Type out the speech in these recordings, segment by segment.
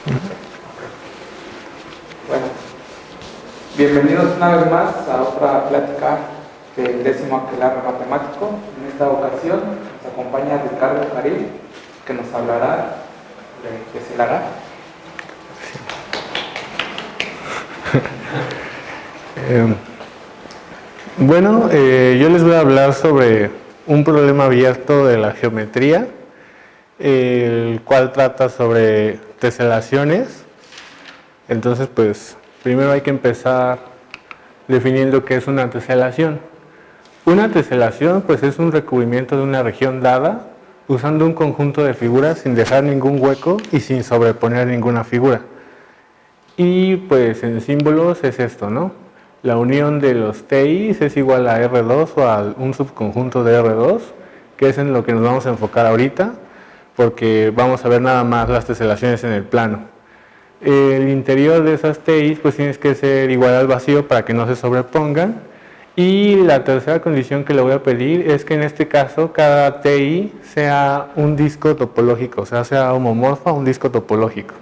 Bueno, bienvenidos una vez más a otra plática del 10º aquelarre matemático. En esta ocasión nos acompaña Ricardo Caril, que nos hablará de Celará. Bueno, yo les voy a hablar sobre un problema abierto de la geometría, el cual trata sobre teselaciones. Entonces, pues, primero hay que empezar definiendo qué es una teselación. Una teselación, pues, es un recubrimiento de una región dada usando un conjunto de figuras sin dejar ningún hueco y sin sobreponer ninguna figura. Y, pues, en símbolos es esto, ¿no? La unión de los TIs es igual a R2 o a un subconjunto de R2, que es en lo que nos vamos a enfocar ahorita, porque vamos a ver nada más las teselaciones en el plano. El interior de esas TIs pues tienes que ser igual al vacío para que no se sobrepongan. Y la tercera condición que le voy a pedir es que en este caso cada TI sea un disco topológico, o sea homomorfo a un disco topológico.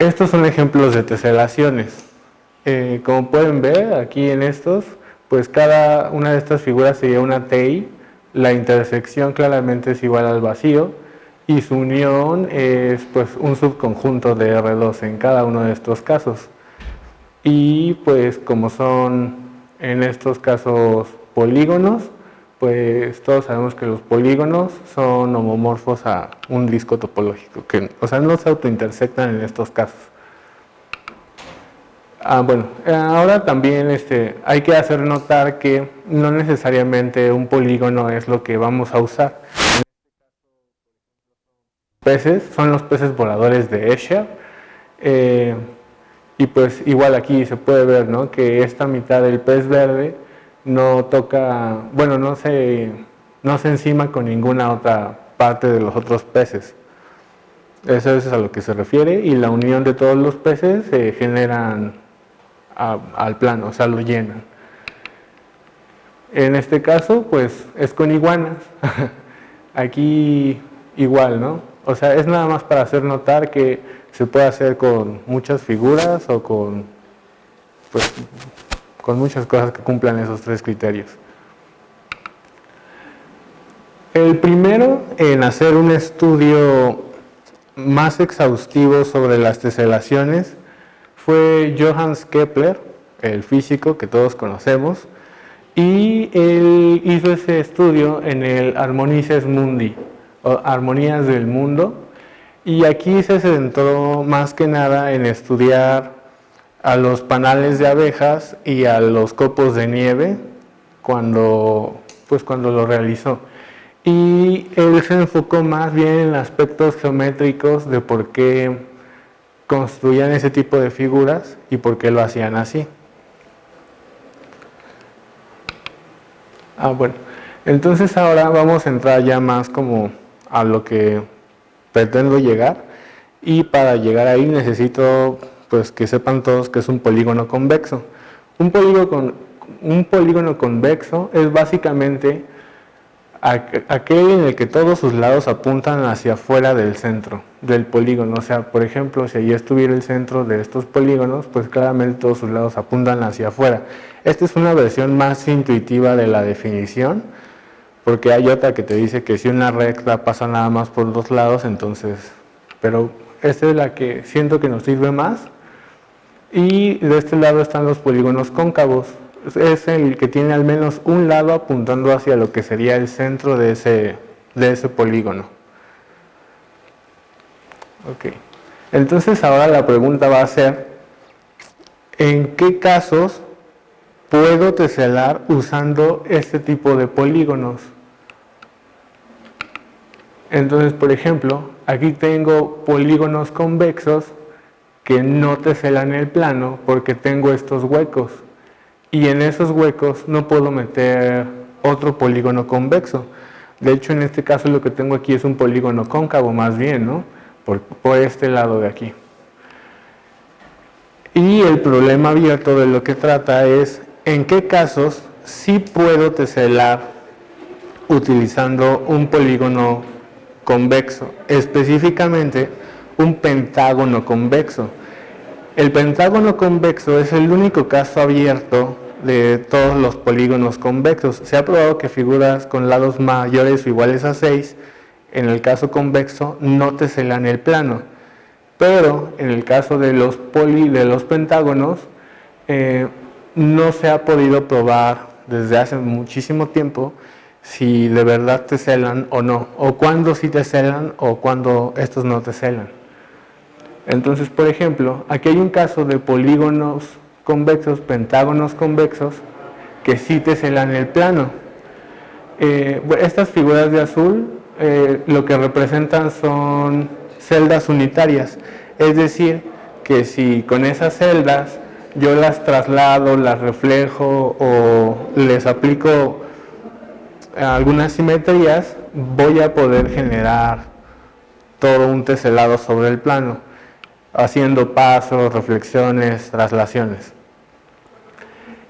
Estos son ejemplos de teselaciones. Como pueden ver aquí en estos, pues cada una de estas figuras sería una TI. La intersección claramente es igual al vacío y su unión es pues un subconjunto de R2 en cada uno de estos casos. Y pues como son en estos casos polígonos, pues todos sabemos que los polígonos son homomorfos a un disco topológico, o sea, no se autointersectan en estos casos. Bueno, ahora también hay que hacer notar que no necesariamente un polígono es lo que vamos a usar. Peces son los peces voladores de Escher, y pues igual aquí se puede ver, ¿no?, que esta mitad del pez verde no toca, bueno, no se encima con ninguna otra parte de los otros peces. Eso es a lo que se refiere, y la unión de todos los peces se generan al plano, o sea, lo llenan. En este caso, pues, es con iguanas. Aquí igual, ¿no? O sea, es nada más para hacer notar que se puede hacer con muchas figuras o con muchas cosas que cumplan esos tres criterios. El primero en hacer un estudio más exhaustivo sobre las teselaciones fue Johannes Kepler, el físico que todos conocemos, y él hizo ese estudio en el Harmonices Mundi, o Armonías del Mundo, y aquí se centró más que nada en estudiar a los panales de abejas y a los copos de nieve cuando lo realizó. Y él se enfocó más bien en aspectos geométricos de por qué construían ese tipo de figuras y por qué lo hacían así. Bueno, entonces ahora vamos a entrar ya más como a lo que pretendo llegar, y para llegar ahí necesito pues que sepan todos que es un polígono convexo. Un polígono convexo es básicamente aquel en el que todos sus lados apuntan hacia afuera del centro del polígono. O sea, por ejemplo, si allí estuviera el centro de estos polígonos, pues claramente todos sus lados apuntan hacia afuera. Esta es una versión más intuitiva de la definición, porque hay otra que te dice que si una recta pasa nada más por dos lados, entonces, pero esta es la que siento que nos sirve más. Y de este lado están los polígonos cóncavos. Es el que tiene al menos un lado apuntando hacia lo que sería el centro de ese polígono. Ok. Entonces ahora la pregunta va a ser, ¿en qué casos puedo teselar usando este tipo de polígonos? Entonces, por ejemplo, aquí tengo polígonos convexos que no teselan el plano porque tengo estos huecos. Y en esos huecos no puedo meter otro polígono convexo. De hecho, en este caso lo que tengo aquí es un polígono cóncavo más bien, ¿no? Por este lado de aquí. Y el problema abierto de lo que trata es en qué casos sí puedo teselar utilizando un polígono convexo, específicamente un pentágono convexo. El pentágono convexo es el único caso abierto de todos los polígonos convexos. Se ha probado que figuras con lados mayores o iguales a 6, en el caso convexo, no teselan el plano. Pero en el caso de los pentágonos, no se ha podido probar desde hace muchísimo tiempo si de verdad teselan o no, o cuándo sí teselan o cuándo estos no teselan. Entonces, por ejemplo, aquí hay un caso de polígonos convexos, pentágonos convexos, que sí teselan el plano. Estas figuras de azul lo que representan son celdas unitarias, es decir, que si con esas celdas yo las traslado, las reflejo o les aplico algunas simetrías, voy a poder generar todo un teselado sobre el plano, haciendo pasos, reflexiones, traslaciones.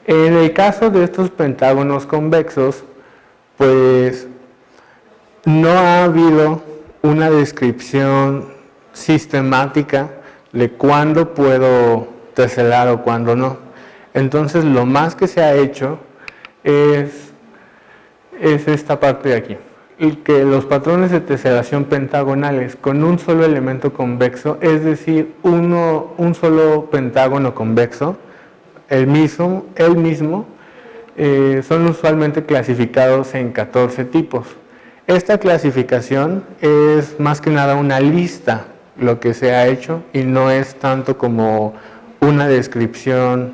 En el caso de estos pentágonos convexos, pues no ha habido una descripción sistemática de cuándo puedo teselar o cuándo no. Entonces lo más que se ha hecho es esta parte de aquí, y que los patrones de teselación pentagonales con un solo elemento convexo, es decir, un solo pentágono convexo, el mismo, son usualmente clasificados en 14 tipos. Esta clasificación es más que nada una lista lo que se ha hecho y no es tanto como una descripción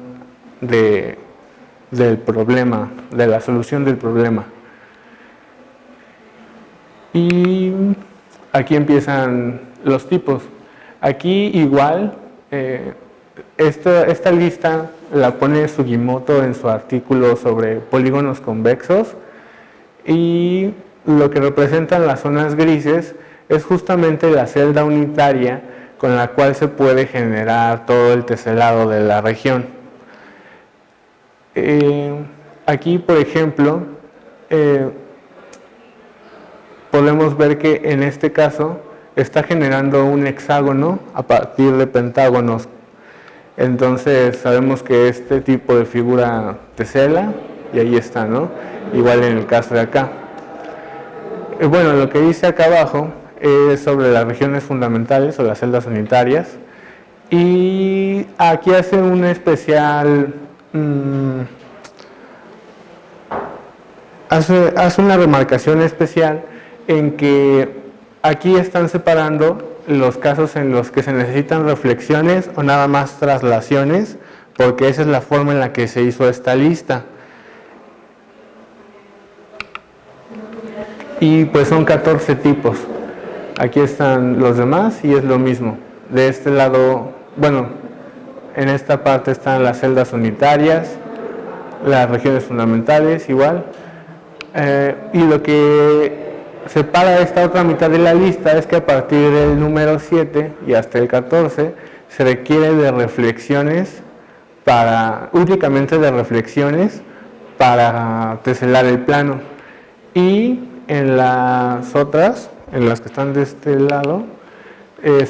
del problema, de la solución del problema. Y aquí empiezan los tipos. Aquí igual, esta lista la pone Sugimoto en su artículo sobre polígonos convexos, y lo que representan las zonas grises es justamente la celda unitaria con la cual se puede generar todo el teselado de la región. Aquí, por ejemplo, podemos ver que en este caso está generando un hexágono a partir de pentágonos. Entonces sabemos que este tipo de figura tesela, y ahí está, ¿no? Igual en el caso de acá. Bueno, lo que dice acá abajo es sobre las regiones fundamentales o las celdas unitarias, y aquí hace un especial, hace una remarcación especial en que aquí están separando los casos en los que se necesitan reflexiones o nada más traslaciones, porque esa es la forma en la que se hizo esta lista. Y pues son 14 tipos. Aquí están los demás y es lo mismo. De este lado, bueno, en esta parte están las celdas unitarias, las regiones fundamentales igual. Y lo que separa esta otra mitad de la lista es que a partir del número 7 y hasta el 14 se requiere de reflexiones únicamente de reflexiones para teselar el plano. Y en las otras, en las que están de este lado,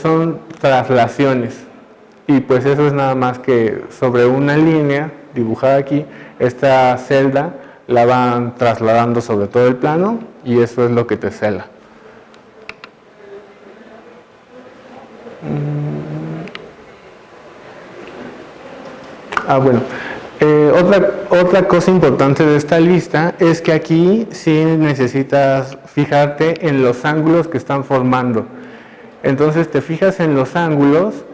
son traslaciones. Y pues eso es nada más que sobre una línea dibujada aquí, esta celda la van trasladando sobre todo el plano y eso es lo que tesela. Bueno, otra cosa importante de esta lista es que aquí sí necesitas fijarte en los ángulos que están formando. Entonces te fijas en los ángulos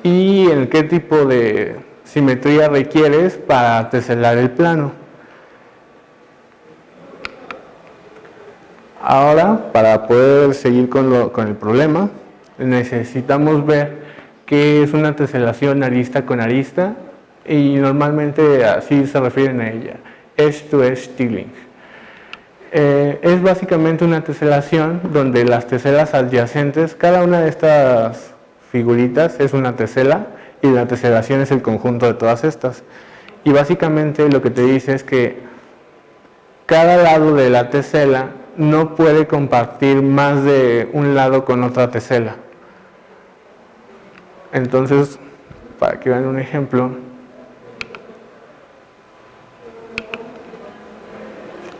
y en qué tipo de simetría requieres para teselar el plano. Ahora, para poder seguir con el problema, necesitamos ver qué es una teselación arista con arista, y normalmente así se refieren a ella, edge-to-edge tiling. Es básicamente una teselación donde las teselas adyacentes, cada una de estas figuritas es una tesela y la teselación es el conjunto de todas estas. Y básicamente lo que te dice es que cada lado de la tesela no puede compartir más de un lado con otra tesela. Entonces, para que vean un ejemplo,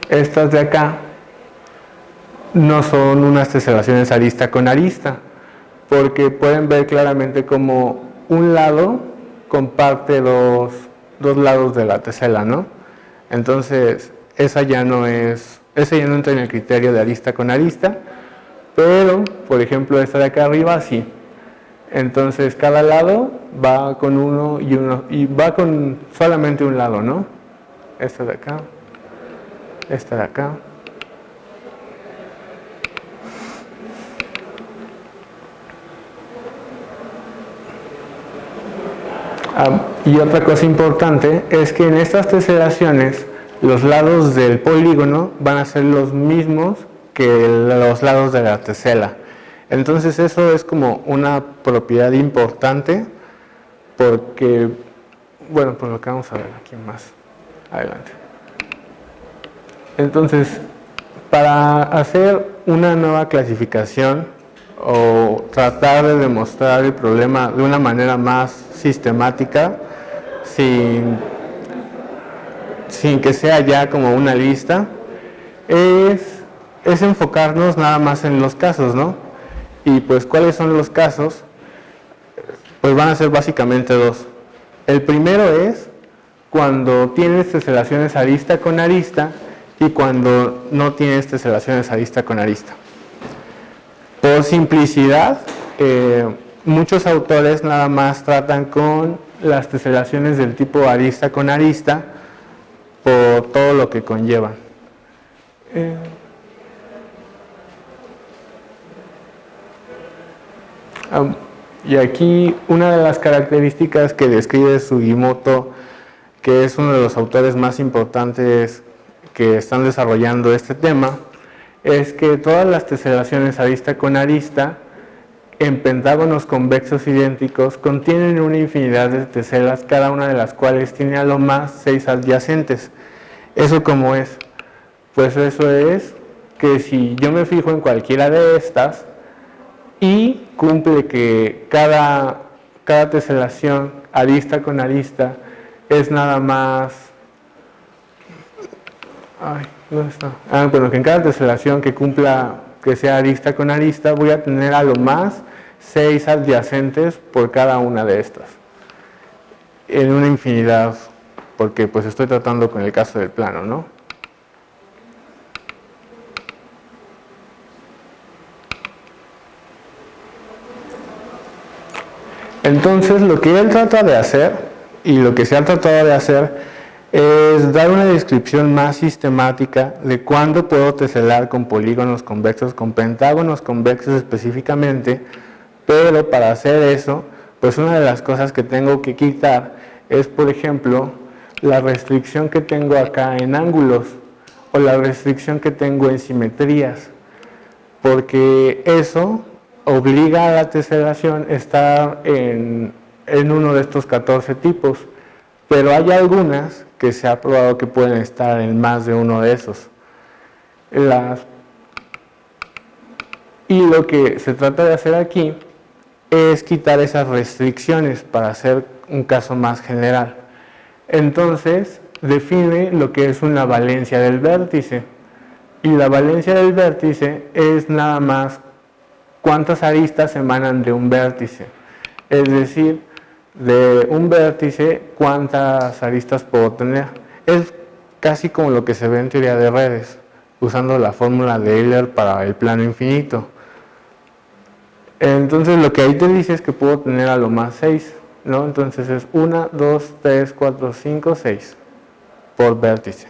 estas de acá no son unas teselaciones arista con arista, porque pueden ver claramente como un lado comparte dos lados de la tesela, ¿no? Entonces, esa ya no entra en el criterio de arista con arista, pero, por ejemplo, esta de acá arriba sí. Entonces, cada lado va con uno y va con solamente un lado, ¿no? Esta de acá, esta de acá. Y otra cosa importante es que en estas teselaciones los lados del polígono van a ser los mismos que los lados de la tesela. Entonces eso es como una propiedad importante porque, bueno, por lo que vamos a ver aquí más adelante. Entonces, para hacer una nueva clasificación o tratar de demostrar el problema de una manera más sistemática, sin que sea ya como una lista, es enfocarnos nada más en los casos, ¿no? Y pues, ¿cuáles son los casos? Pues van a ser básicamente dos. El primero es cuando tienes teselaciones arista con arista y cuando no tienes teselaciones arista con arista. Por simplicidad, muchos autores nada más tratan con las teselaciones del tipo arista con arista por todo lo que conllevan. Y aquí una de las características que describe Sugimoto, que es uno de los autores más importantes que están desarrollando este tema, es que todas las teselaciones arista con arista en pentágonos convexos idénticos contienen una infinidad de teselas, cada una de las cuales tiene a lo más 6 adyacentes. ¿Eso cómo es? Pues eso es que si yo me fijo en cualquiera de estas y cumple que cada teselación arista con arista es nada más... ¿dónde está? Bueno, que en cada teselación que cumpla que sea arista con arista voy a tener a lo más 6 adyacentes por cada una de estas en una infinidad, porque pues estoy tratando con el caso del plano, ¿no? Entonces lo que él trata de hacer y lo que se ha tratado de hacer es dar una descripción más sistemática de cuándo puedo teselar con polígonos convexos, con pentágonos convexos específicamente, pero para hacer eso, pues una de las cosas que tengo que quitar es, por ejemplo, la restricción que tengo acá en ángulos o la restricción que tengo en simetrías, porque eso obliga a la teselación a estar en uno de estos 14 tipos, pero hay algunas que se ha probado que pueden estar en más de uno de esos. Y lo que se trata de hacer aquí es quitar esas restricciones para hacer un caso más general. Entonces, define lo que es una valencia del vértice. Y la valencia del vértice es nada más cuántas aristas emanan de un vértice. Es decir, de un vértice, ¿cuántas aristas puedo tener? Es casi como lo que se ve en teoría de redes, usando la fórmula de Euler para el plano infinito. Entonces, lo que ahí te dice es que puedo tener a lo más 6, ¿no? Entonces es 1, 2, 3, 4, 5, 6 por vértice.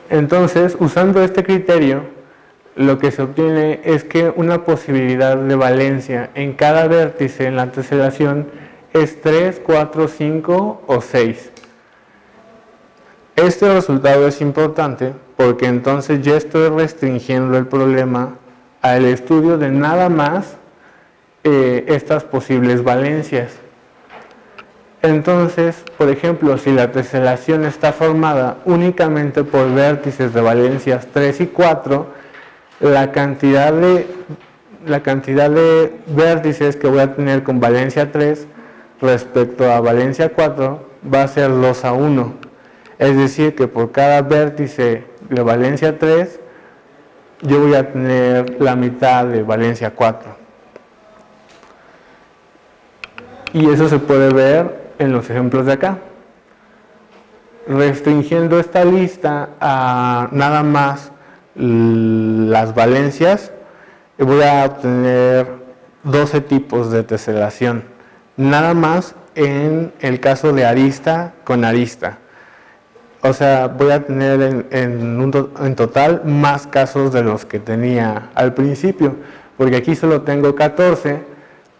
Entonces, usando este criterio, lo que se obtiene es que una posibilidad de valencia en cada vértice en la teselación es 3, 4, 5 o 6. Este resultado es importante porque entonces ya estoy restringiendo el problema al estudio de nada más estas posibles valencias. Entonces, por ejemplo, si la teselación está formada únicamente por vértices de valencias 3 y 4, la cantidad de vértices que voy a tener con valencia 3 respecto a valencia 4 va a ser 2 a 1. Es decir, que por cada vértice de valencia 3, yo voy a tener la mitad de valencia 4. Y eso se puede ver en los ejemplos de acá. Restringiendo esta lista a nada más las valencias, voy a obtener 12 tipos de teselación. Nada más en el caso de arista con arista. O sea, voy a tener en total más casos de los que tenía al principio, porque aquí solo tengo 14,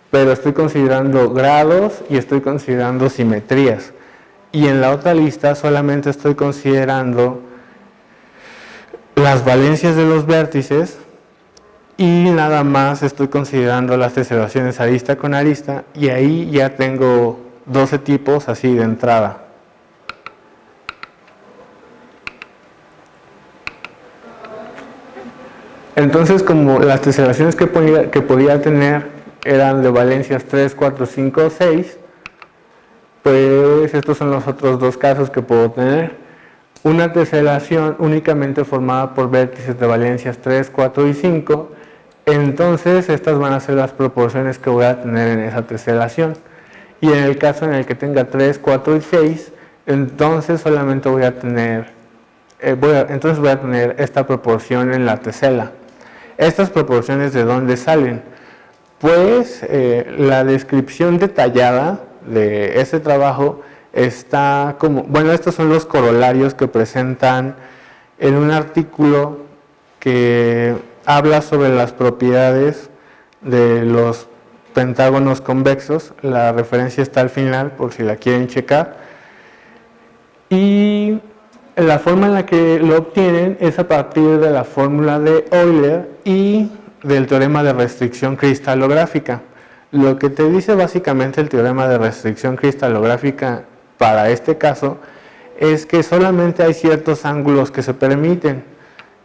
pero estoy considerando grados y estoy considerando simetrías. Y en la otra lista solamente estoy considerando las valencias de los vértices y nada más estoy considerando las teselaciones arista con arista, y ahí ya tengo 12 tipos así de entrada. Entonces, como las teselaciones que podía tener eran de valencias 3, 4, 5, 6, pues estos son los otros dos casos que puedo tener. Una teselación únicamente formada por vértices de valencias 3, 4 y 5, entonces estas van a ser las proporciones que voy a tener en esa teselación. Y en el caso en el que tenga 3, 4 y 6, entonces solamente voy a tener esta proporción en la tesela. ¿Estas proporciones de dónde salen? Pues la descripción detallada de este trabajo está como, bueno, estos son los corolarios que presentan en un artículo que habla sobre las propiedades de los pentágonos convexos. La referencia está al final por si la quieren checar. Y la forma en la que lo obtienen es a partir de la fórmula de Euler y del teorema de restricción cristalográfica. Lo que te dice básicamente el teorema de restricción cristalográfica para este caso es que solamente hay ciertos ángulos que se permiten,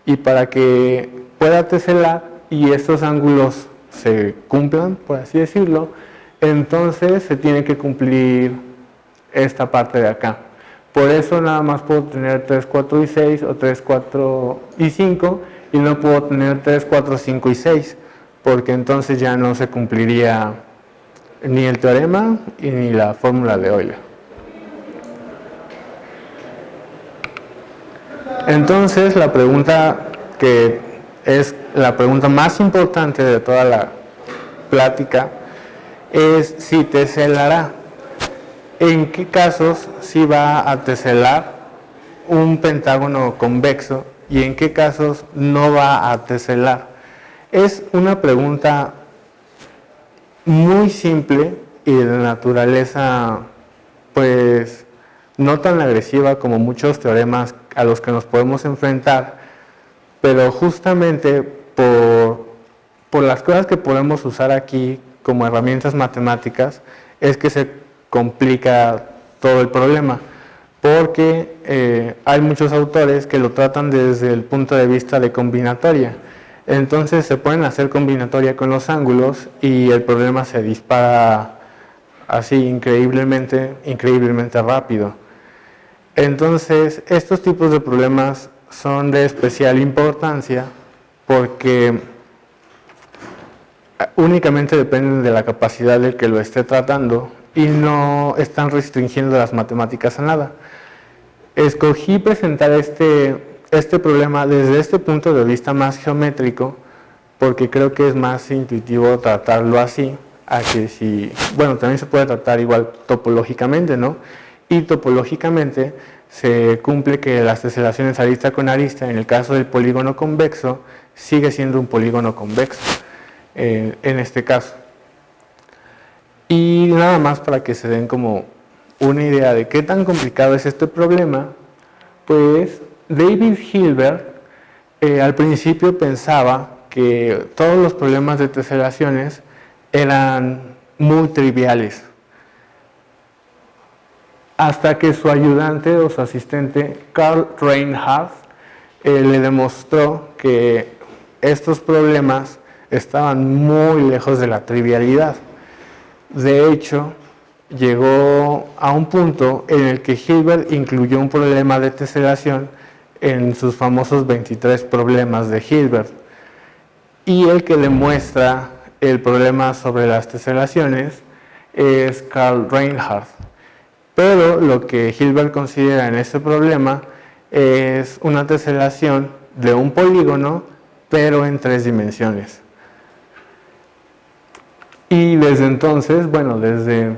y para que pueda teselar y estos ángulos se cumplan, por así decirlo, entonces se tiene que cumplir esta parte de acá. Por eso nada más puedo tener 3, 4 y 6 o 3, 4 y 5, y no puedo tener 3, 4, 5 y 6, porque entonces ya no se cumpliría ni el teorema y ni la fórmula de Euler. Entonces la pregunta que es la pregunta más importante de toda la plática es si teselará. ¿En qué casos sí va a teselar un pentágono convexo y en qué casos no va a teselar? Es una pregunta muy simple y de naturaleza, pues, no tan agresiva como muchos teoremas a los que nos podemos enfrentar, pero justamente por las cosas que podemos usar aquí como herramientas matemáticas es que se complica todo el problema, porque hay muchos autores que lo tratan desde el punto de vista de combinatoria. Entonces se pueden hacer combinatoria con los ángulos y el problema se dispara así increíblemente rápido. Entonces estos tipos de problemas son de especial importancia porque únicamente dependen de la capacidad del que lo esté tratando y no están restringiendo las matemáticas a nada. Escogí presentar este problema desde este punto de vista más geométrico porque creo que es más intuitivo tratarlo así, a que si, bueno, también se puede tratar igual topológicamente, ¿no? Y topológicamente se cumple que las teselaciones arista con arista, en el caso del polígono convexo, sigue siendo un polígono convexo en este caso. Y nada más para que se den como una idea de qué tan complicado es este problema, pues David Hilbert al principio pensaba que todos los problemas de teselaciones eran muy triviales. hasta que su ayudante o su asistente, Karl Reinhardt, le demostró que estos problemas estaban muy lejos de la trivialidad. De hecho, llegó a un punto en el que Hilbert incluyó un problema de teselación en sus famosos 23 problemas de Hilbert. Y el que demuestra el problema sobre las teselaciones es Karl Reinhardt. Pero lo que Hilbert considera en este problema es una teselación de un polígono, pero en 3 dimensiones. Y desde entonces, bueno, desde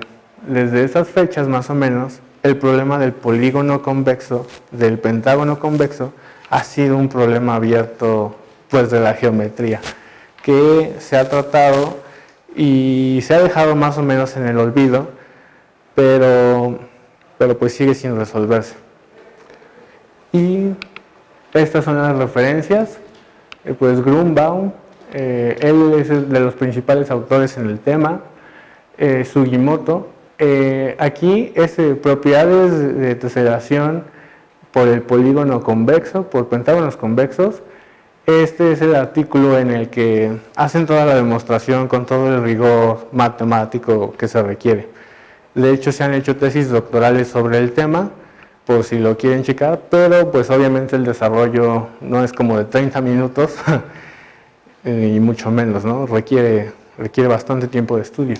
esas fechas más o menos, el problema del polígono convexo, del pentágono convexo, ha sido un problema abierto pues de la geometría, que se ha tratado y se ha dejado más o menos en el olvido, pero pues sigue sin resolverse. Y estas son las referencias. Pues Grunbaum, él es de los principales autores en el tema. Sugimoto. Aquí es propiedades de teselación por el polígono convexo, por pentágonos convexos. Este es el artículo en el que hacen toda la demostración con todo el rigor matemático que se requiere. De hecho, se han hecho tesis doctorales sobre el tema, por si lo quieren checar, pero pues obviamente el desarrollo no es como de 30 minutos, y mucho menos, ¿no? Requiere bastante tiempo de estudio.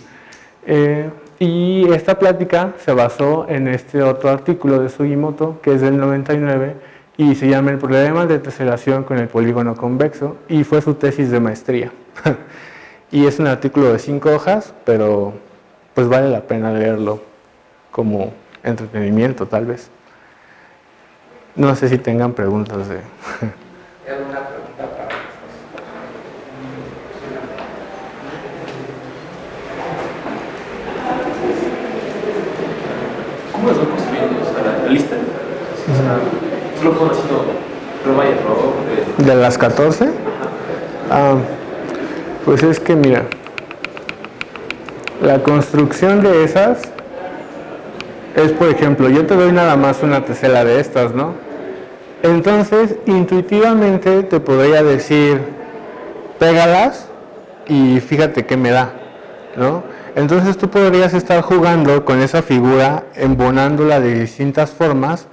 Y esta plática se basó en este otro artículo de Sugimoto, que es del 99, y se llama El problema de teselación con el polígono convexo, y fue su tesis de maestría. Y es un artículo de 5 hojas, pero pues vale la pena leerlo como entretenimiento, tal vez. No sé si tengan preguntas de... ¿Hay alguna pregunta para ¿Cómo las van construyendo? O sea, la lista. O sea, solo fueron haciendo prueba y error. ¿De las 14? Pues es que mira, la construcción de esas es, por ejemplo, yo te doy nada más una tesela de estas, ¿no? Entonces, intuitivamente te podría decir, pégalas y fíjate qué me da, ¿no? Entonces tú podrías estar jugando con esa figura, embonándola de distintas formas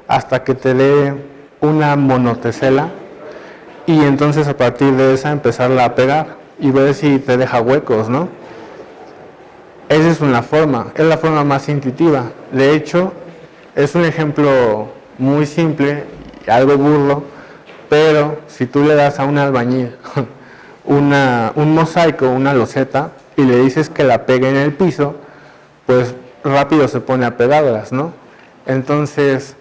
hasta que te dé una monotesela y entonces a partir de esa empezarla a pegar y ver si te deja huecos, ¿no? Esa es una forma, es la forma más intuitiva. De hecho, es un ejemplo muy simple, algo burdo, pero si tú le das a un albañil un mosaico, una loseta, y le dices que la pegue en el piso, pues rápido se pone a pegarlas, ¿no? Entonces,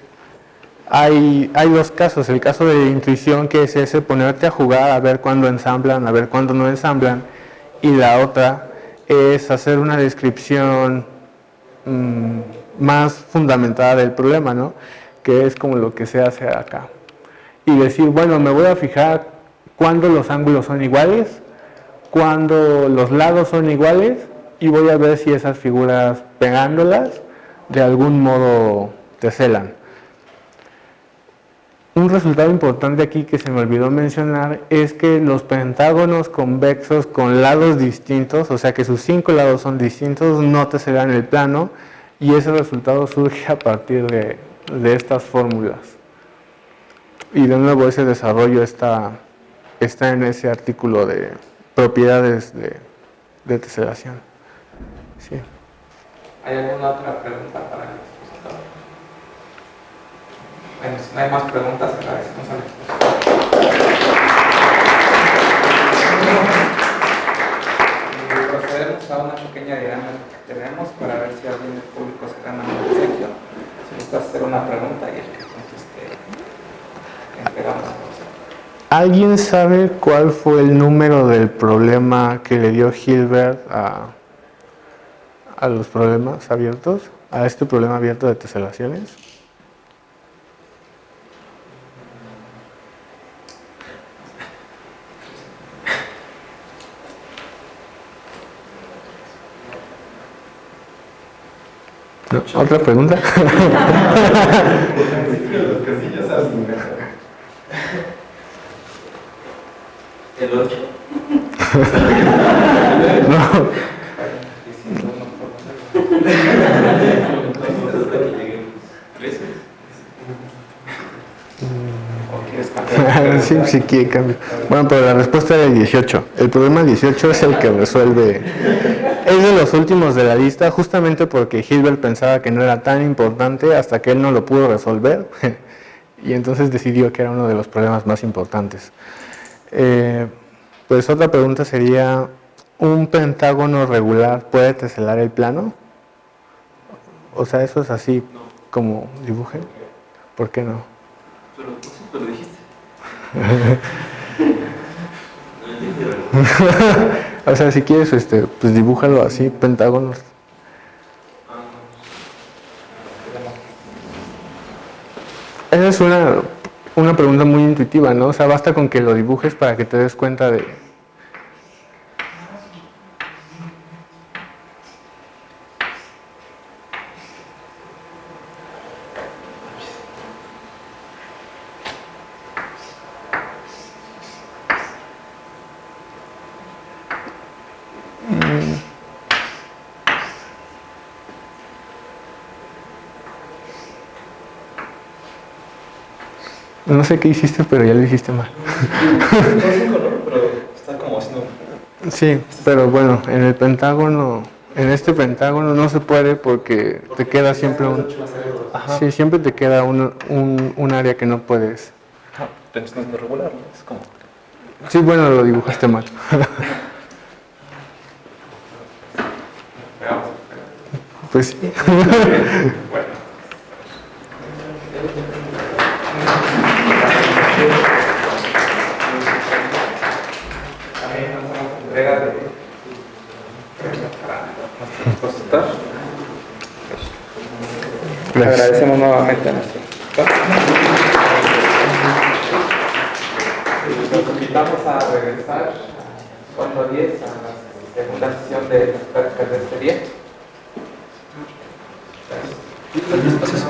hay dos casos. El caso de intuición, que es ese, ponerte a jugar, a ver cuándo ensamblan, a ver cuándo no ensamblan, y la otra es hacer una descripción más fundamentada del problema, ¿no? Que es como lo que se hace acá. Y decir, bueno, me voy a fijar cuándo los ángulos son iguales, cuándo los lados son iguales, y voy a ver si esas figuras pegándolas de algún modo teselan. Un resultado importante aquí que se me olvidó mencionar es que los pentágonos convexos con lados distintos, o sea que sus 5 lados son distintos, no teselan el plano, y ese resultado surge a partir de estas fórmulas. Y de nuevo ese desarrollo está en ese artículo de propiedades de teselación. Sí. ¿Hay alguna otra pregunta para el expositor? Bueno, si no hay más preguntas, agradecemos al expositor. Y procedemos a una pequeña dinámica que tenemos para ver si alguien del público se gana un obsequio. Si gustas hacer una pregunta y el que conteste, entregamos el obsequio. ¿Alguien sabe cuál fue el número del problema que le dio Hilbert a los problemas abiertos? ¿A este problema abierto de teselaciones? ¿No? ¿Otra pregunta? El 8. No. Sí, sí quiere cambio. Bueno, pero la respuesta era el 18. El problema 18 es el que resuelve. Es de los últimos de la lista, justamente porque Hilbert pensaba que no era tan importante hasta que él no lo pudo resolver. Y entonces decidió que era uno de los problemas más importantes. Pues otra pregunta sería, ¿un pentágono regular puede teselar el plano? O sea, eso es así como dibuje. ¿Por qué no? Pero tú siempre lo dijiste. O sea, si quieres, pues dibújalo así, pentágonos. Esa es una pregunta muy intuitiva, ¿no? O sea, basta con que lo dibujes para que te des cuenta de... No sé qué hiciste, pero ya lo hiciste mal. Son 5, ¿no? Pero está como haciendo... Sí, pero bueno, en el pentágono, en este pentágono no se puede porque te queda siempre un... Sí, siempre te queda un área que no puedes. Entonces no es regular, ¿no? Es como... Sí, bueno, lo dibujaste mal. Pues sí. También hacemos entrega de depositar. Gracias. Agradecemos nuevamente a nuestro instructor. Los invitamos a regresar a 4:10 a la segunda sesión de las prácticas de este día. Gracias.